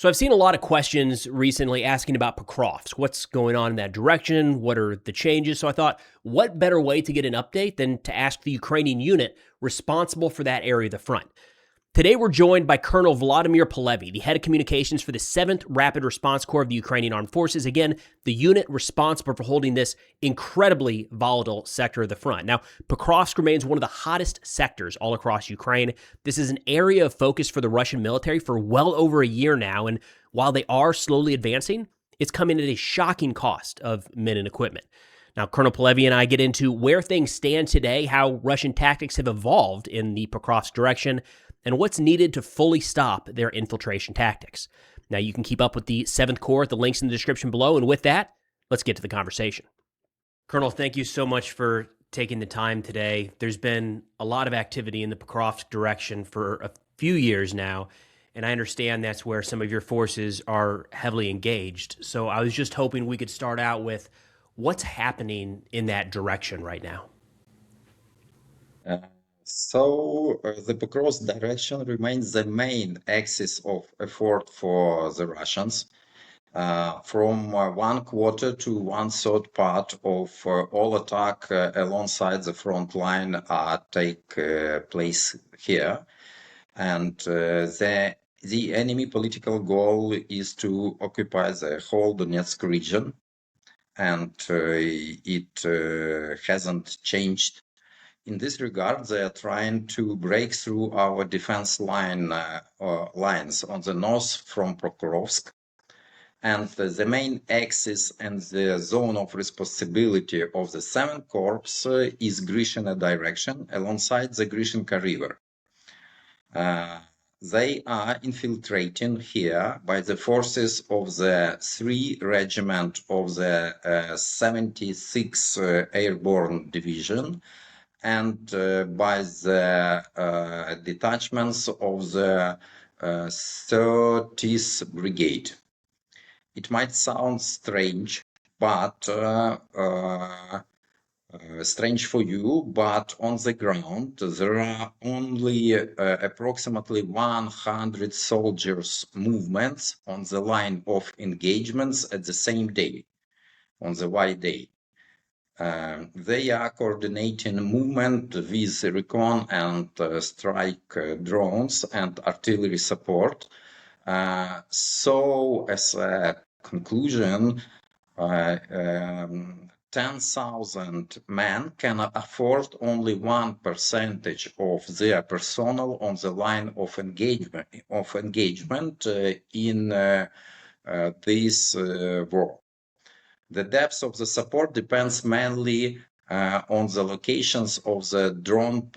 So I've seen a lot of questions recently asking about Pokrovsk. What's going on in that direction? What are the changes? So I thought, what better way to get an update than to ask the Ukrainian unit responsible for that area of the front? Today, we're joined by Colonel Volodymyr Polevyi, the head of communications for the 7th Rapid Response Corps of the Ukrainian Armed Forces. Again, the unit responsible for holding this incredibly volatile sector of the front. Now, Pokrovsk remains one of the hottest sectors all across Ukraine. This is an area of focus for the Russian military for well over a year now, and while they are slowly advancing, it's coming at a shocking cost of men and equipment. Now, Colonel Polevyi and I get into where things stand today, how Russian tactics have evolved in the Pokrovsk direction, and what's needed to fully stop their infiltration tactics. Now, you can keep up with the 7th Corps at the links in the description below, and with that, let's get to the conversation. Colonel, thank you so much for taking the time today. There's been a lot of activity in the Pokrovsk direction for a few years now, and I understand that's where some of your forces are heavily engaged. So I was just hoping we could start out with what's happening in that direction right now. The Pokrovsk direction remains the main axis of effort for the Russians. From 1/4 to 1/3 part of all attack alongside the front line take place here. And the enemy political goal is to occupy the whole Donetsk region. And it hasn't changed. In this regard, they are trying to break through our defense lines on the north from Pokrovsk. And the main axis and the zone of responsibility of the 7th Corps is Grishina direction alongside the Grishinka River. They are infiltrating here by the forces of the 3 Regiment of the 76th Airborne Division and by the detachments of the 30th Brigade. It might sound strange, but strange for you, but on the ground there are only approximately 100 soldiers' movements on the line of engagements at the same day, on the Y day. They are coordinating movement with recon and strike drones and artillery support. So as a conclusion, 10,000 men can afford only 1% of their personnel on the line of engagement in this war. The depth of the support depends mainly on the locations of the drone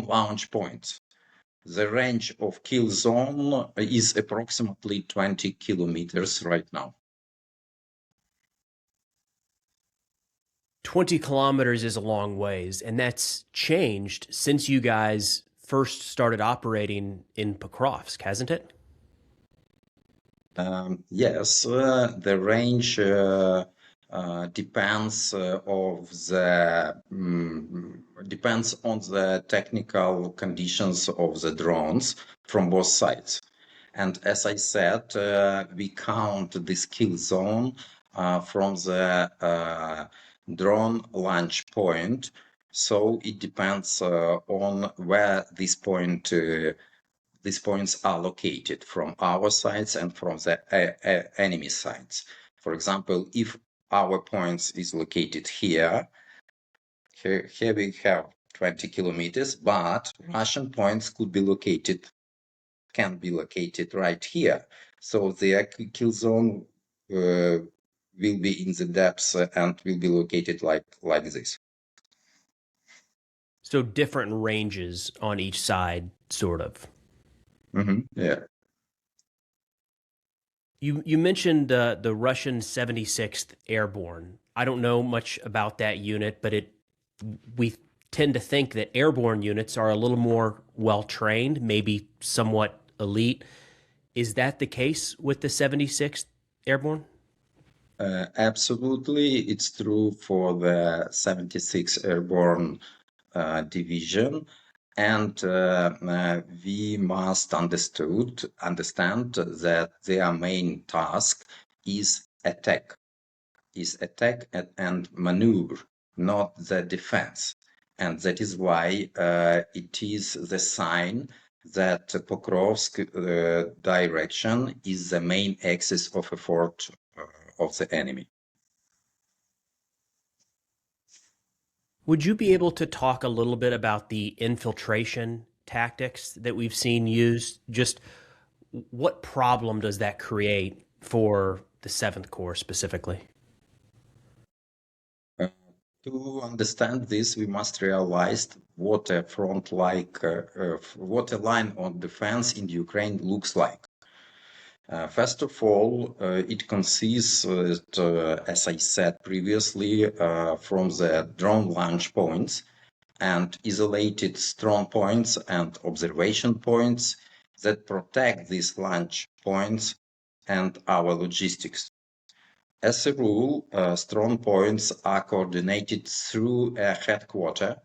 launch points. The range of kill zone is approximately 20 kilometers right now. 20 kilometers is a long ways, and that's changed since you guys first started operating in Pokrovsk, hasn't it? Yes, the range depends depends on the technical conditions of the drones from both sides. And as I said, we count this kill zone from the drone launch point. So it depends on where these points are located from our sides and from the enemy sides. For example, if our points is located here we have 20 kilometers, but Russian points can be located right here. So the kill zone will be in the depths and will be located like this. So different ranges on each side, sort of. Mm-hmm. Yeah. You mentioned the Russian 76th Airborne. I don't know much about that unit, but we tend to think that airborne units are a little more well-trained, maybe somewhat elite. Is that the case with the 76th Airborne? Absolutely. It's true for the 76th Airborne Division. and we must understand that their main task is attack and maneuver, not the defense. And that is why it is the sign that Pokrovsk direction is the main axis of effort of the enemy. Would you be able to talk a little bit about the infiltration tactics that we've seen used? Just what problem does that create for the 7th Corps specifically? To understand this, we must realize what a what a line of defense in Ukraine looks like. First of all, it consists, as I said previously, from the drone launch points and isolated strong points and observation points that protect these launch points and our logistics. As a rule, strong points are coordinated through a headquarters,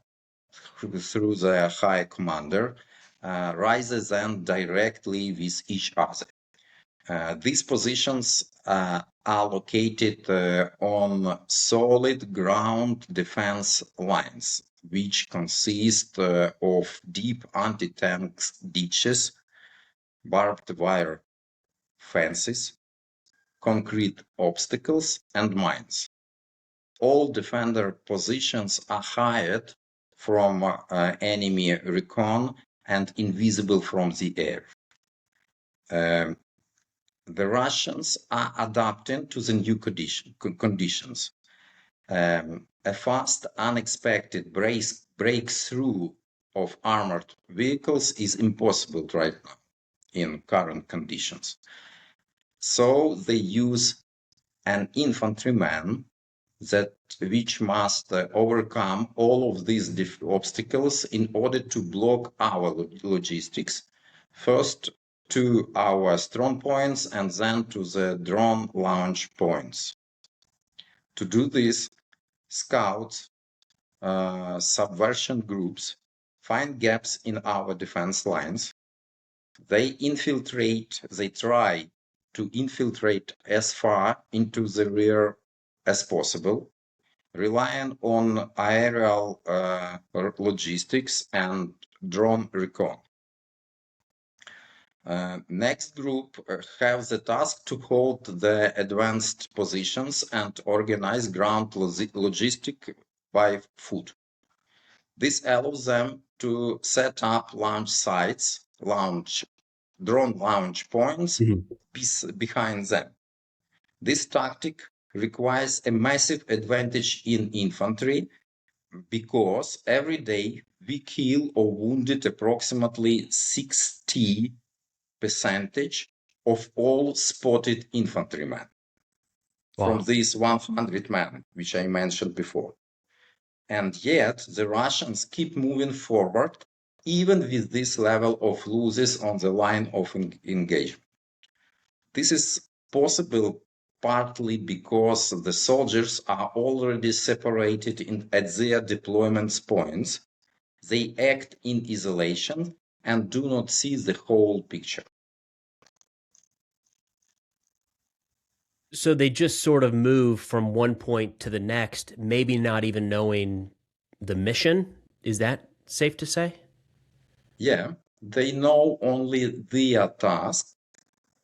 through the high commander, rather than directly with each other. These positions are located on solid ground defense lines, which consist of deep anti-tank ditches, barbed wire fences, concrete obstacles, and mines. All defender positions are hired from enemy recon and invisible from the air. The Russians are adapting to the new conditions. A fast, unexpected breakthrough of armored vehicles is impossible right now in current conditions. So they use an infantryman which must overcome all of these obstacles in order to block our logistics, first to our strong points and then to the drone launch points. To do this, scouts, subversion groups find gaps in our defense lines. They try to infiltrate as far into the rear as possible, relying on aerial logistics and drone recon. Next group have the task to hold the advanced positions and organize ground logistic by foot. This allows them to set up launch sites, drone launch points behind them. This tactic requires a massive advantage in infantry because every day we kill or wounded approximately 60% of all spotted infantrymen. Wow. From these 100 men, which I mentioned before. And yet the Russians keep moving forward even with this level of losses on the line of engagement. This is possible partly because the soldiers are already separated at their deployment points. They act in isolation and do not see the whole picture. So they just sort of move from one point to the next, maybe not even knowing the mission. Is that safe to say? Yeah, they know only their task,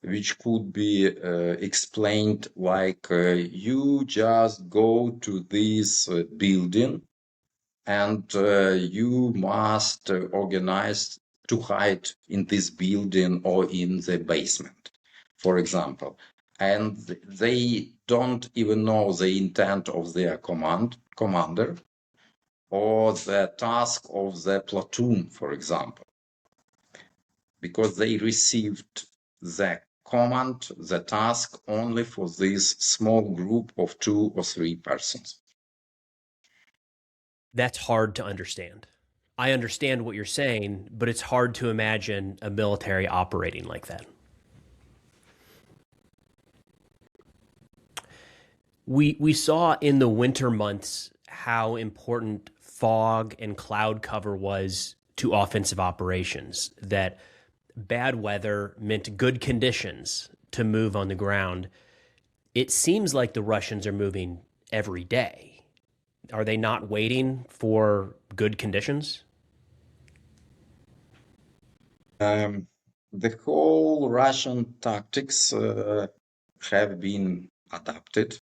which could be explained like you just go to this building and you must organize to hide in this building or in the basement, for example. And they don't even know the intent of their commander or the task of the platoon, for example, because they received the command, the task only for this small group of 2 or 3 persons. That's hard to understand. I understand what you're saying, but it's hard to imagine a military operating like that. We saw in the winter months how important fog and cloud cover was to offensive operations, that bad weather meant good conditions to move on the ground. It seems like the Russians are moving every day. Are they not waiting for good conditions? The whole Russian tactics have been adapted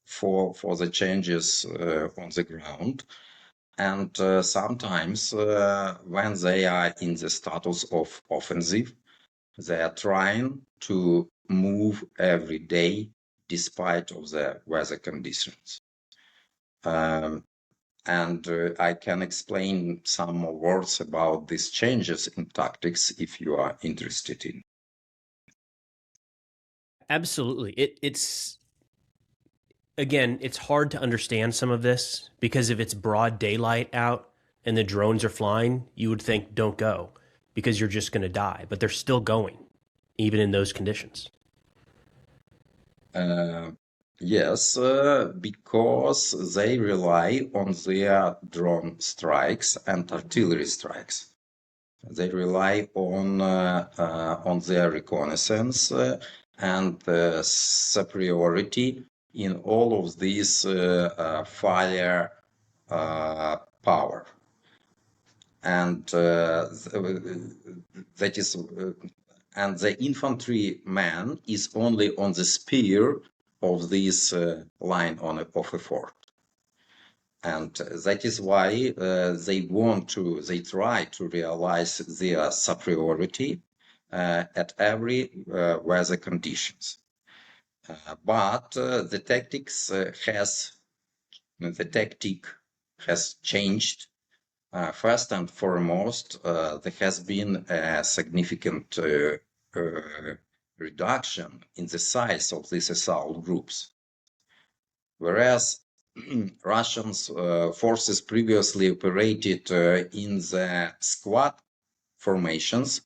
for the changes on the ground. And sometimes when they are in the status of offensive, they are trying to move every day despite of the weather conditions. And I can explain some more words about these changes in tactics if you are interested in. Absolutely. It's again, it's hard to understand some of this because if it's broad daylight out and the drones are flying, you would think don't go because you're just going to die, but they're still going even in those conditions. Yes, because they rely on their drone strikes and artillery strikes. They rely on their reconnaissance and superiority in all of these fire power. And that is, and the infantryman is only on the spear of this line of a fort. And that is why they try to realize their superiority at every weather conditions. But the tactic has changed. First and foremost, there has been a significant reduction in the size of these assault groups. Whereas Russian forces previously operated in the squad formations,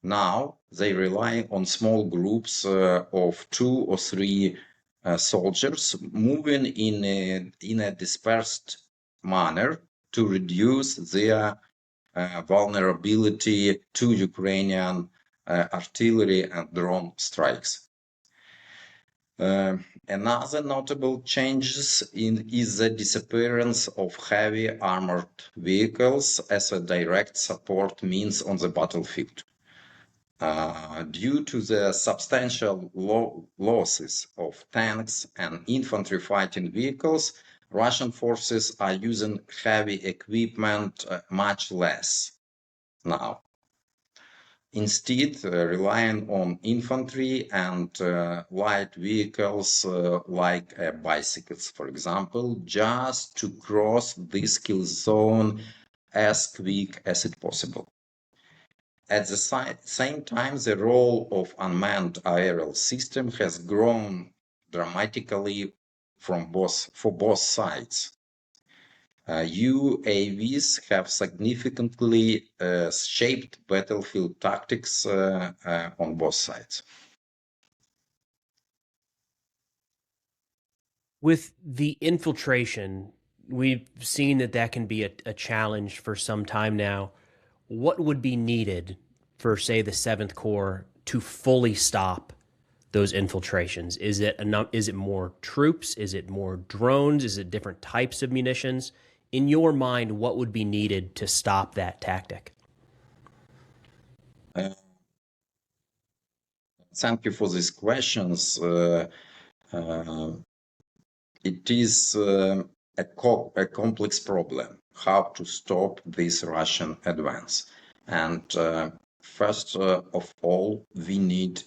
now they rely on small groups of 2 or 3 soldiers moving in a dispersed manner to reduce their vulnerability to Ukrainian artillery and drone strikes. Another notable changes is the disappearance of heavy armored vehicles as a direct support means on the battlefield. Due to the substantial losses of tanks and infantry fighting vehicles, Russian forces are using heavy equipment much less now. Instead, relying on infantry and light vehicles like bicycles, for example, just to cross this kill zone as quick as it possible. At the same time, the role of unmanned aerial system has grown dramatically for both sides. UAVs have significantly shaped battlefield tactics on both sides. With the infiltration, we've seen that can be a challenge for some time now. What would be needed for, say, the 7th Corps to fully stop those infiltrations? Is it more troops? Is it more drones? Is it different types of munitions? In your mind, what would be needed to stop that tactic? Thank you for these questions. It is a complex problem, how to stop this Russian advance. And first of all, we need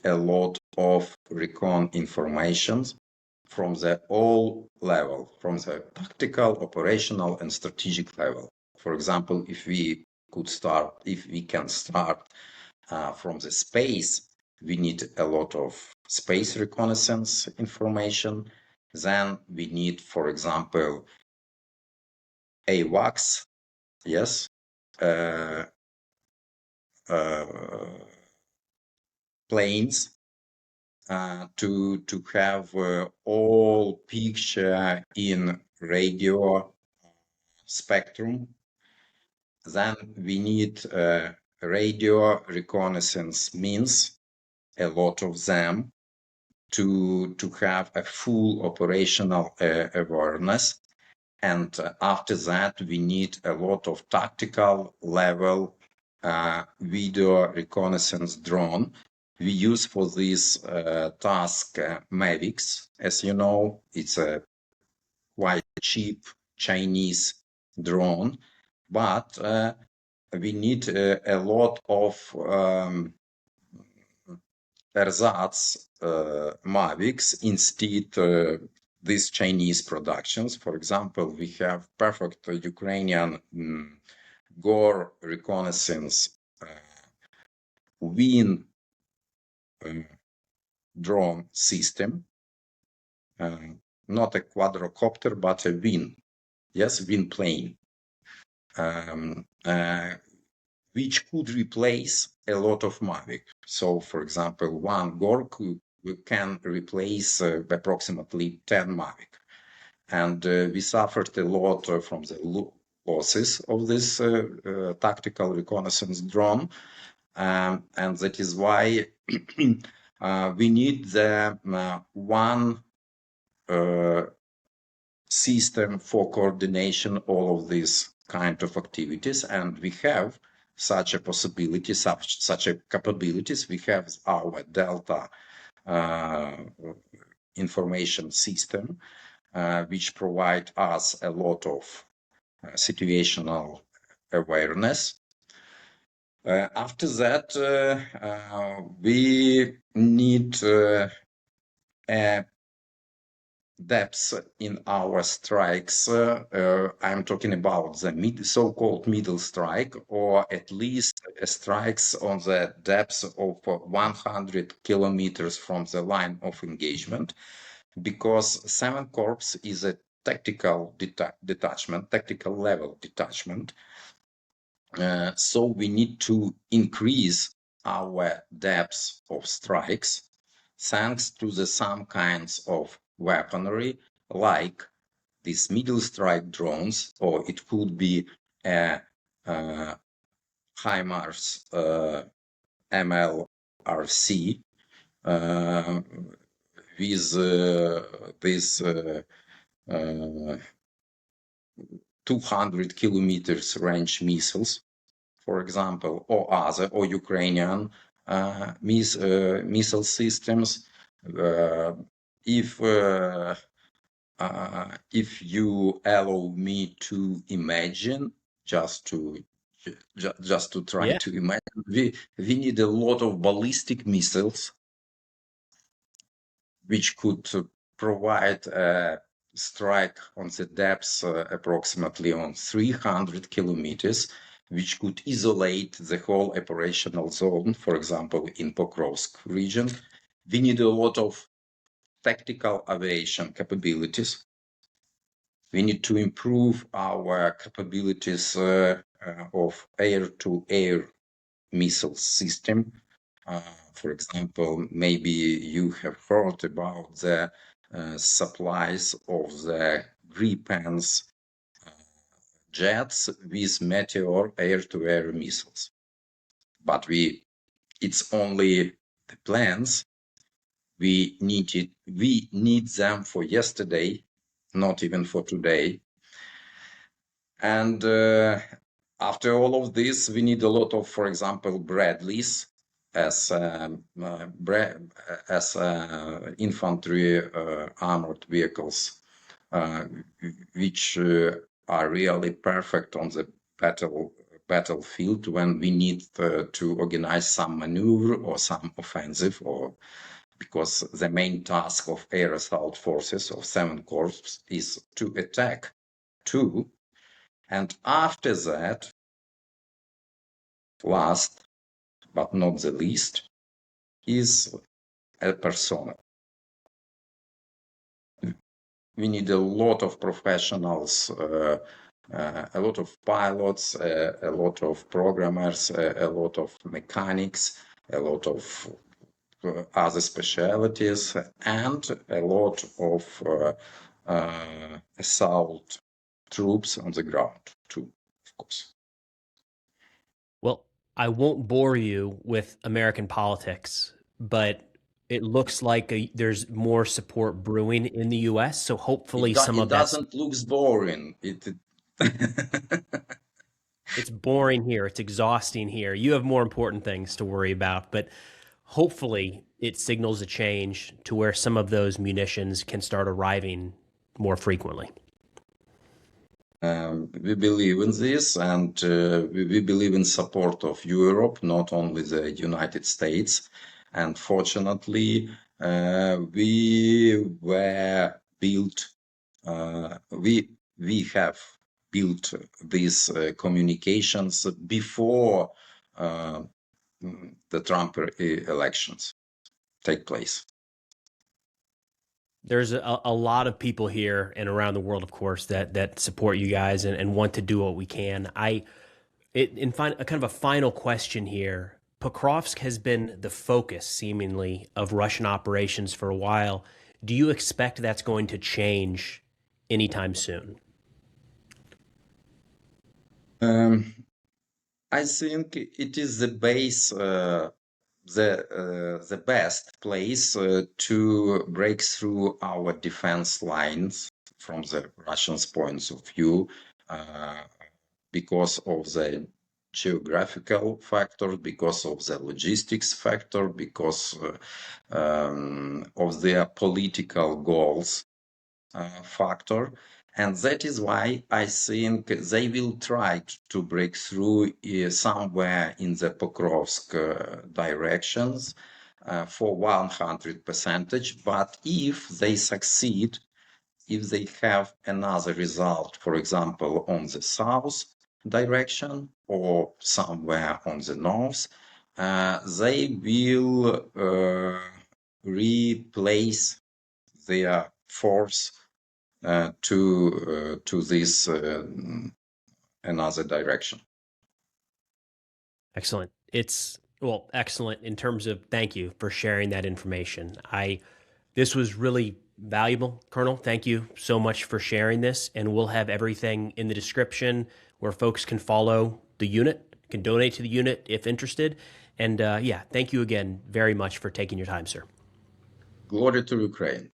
a lot of recon information from the all level, from the tactical, operational, and strategic level. For example, if we can start from the space, we need a lot of space reconnaissance information. Then we need, for example, AWACS, yes, planes to have all picture in radio spectrum Then we need radio reconnaissance means, a lot of them, to have a full operational awareness. And after that, we need a lot of tactical level video reconnaissance drone. We use for this task Mavics. As you know, it's a quite cheap Chinese drone, but we need a lot of ersatz Mavics instead these Chinese productions. For example, we have perfect Ukrainian GOR reconnaissance WIN drone system, not a quadrocopter, but a WIN, yes, WIN plane, which could replace a lot of Mavic. So, for example, one GOR can replace approximately 10 Mavic. And we suffered a lot from the losses of this tactical reconnaissance drone. And that is why we need the one system for coordination all of these kind of activities. And we have such a possibility, such a capabilities. We have our Delta information system, which provide us a lot of situational awareness. After that, we need a depth in our strikes. I'm talking about the so-called middle strike, or at least strikes on the depth of 100 kilometers from the line of engagement, because 7th Corps is a tactical detachment, tactical level detachment. So we need to increase our depth of strikes thanks to some kinds of weaponry, like these middle strike drones, or it could be a HIMARS MLRC with this 200 kilometers range missiles, for example, or Ukrainian missile systems. If you allow me to imagine, just to try to imagine, we need a lot of ballistic missiles which could provide a strike on the depth approximately on 300 kilometers, which could isolate the whole operational zone, for example, in Pokrovsk region. We need a lot of tactical aviation capabilities. We need to improve our capabilities of air-to-air missile system. For example, maybe you have heard about the supplies of the Gripens jets with Meteor air-to-air missiles. But it's only the plans. We need them for yesterday, not even for today. And after all of this, we need a lot of, for example, Bradleys as infantry armored vehicles, which are really perfect on the battlefield when we need to organize some maneuver or some offensive, or because the main task of air assault forces of 7th Corps is to attack too. And after that, last but not the least, is a personnel. We need a lot of professionals, a lot of pilots, a lot of programmers, a lot of mechanics, a lot of other specialties, and a lot of assault troops on the ground too, of course. I won't bore you with American politics, but it looks like there's more support brewing in the U.S. So hopefully some It of that's doesn't look boring. it's boring here. It's exhausting here. You have more important things to worry about, but hopefully it signals a change to where some of those munitions can start arriving more frequently. We believe in this, and we believe in support of Europe, not only the United States. And fortunately, we were built. We have built these communications before the Trump elections take place. There's a lot of people here and around the world, of course, that support you guys and want to do what we can. Kind of a final question here. Pokrovsk has been the focus, seemingly, of Russian operations for a while. Do you expect that's going to change anytime soon? I think it is the base, the best place to break through our defense lines from the Russians' points of view, because of the geographical factor, because of the logistics factor, because of their political goals factor. And that is why I think they will try to break through somewhere in the Pokrovsk directions for 100%. But if they succeed, if they have another result, for example, on the south direction or somewhere on the north, they will replace their force to this another direction. Excellent. Excellent in terms of thank you for sharing that information. This was really valuable, Colonel. Thank you so much for sharing this, and we'll have everything in the description where folks can follow the unit, can donate to the unit if interested. And thank you again very much for taking your time, sir. Glory to Ukraine.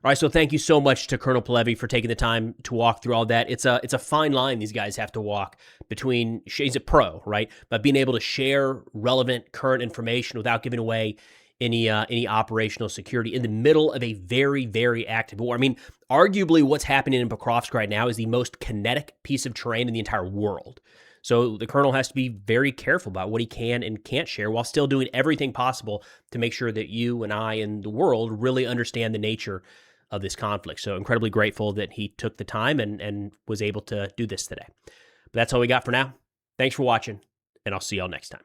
All right, so thank you so much to Colonel Polevyi for taking the time to walk through all that. It's a fine line these guys have to walk between, he's a pro, right? But being able to share relevant current information without giving away any operational security in the middle of a very, very active war. I mean, arguably what's happening in Pokrovsk right now is the most kinetic piece of terrain in the entire world. So the colonel has to be very careful about what he can and can't share while still doing everything possible to make sure that you and I and the world really understand the nature of this conflict. So incredibly grateful that he took the time and was able to do this today. But that's all we got for now. Thanks for watching, and I'll see y'all next time.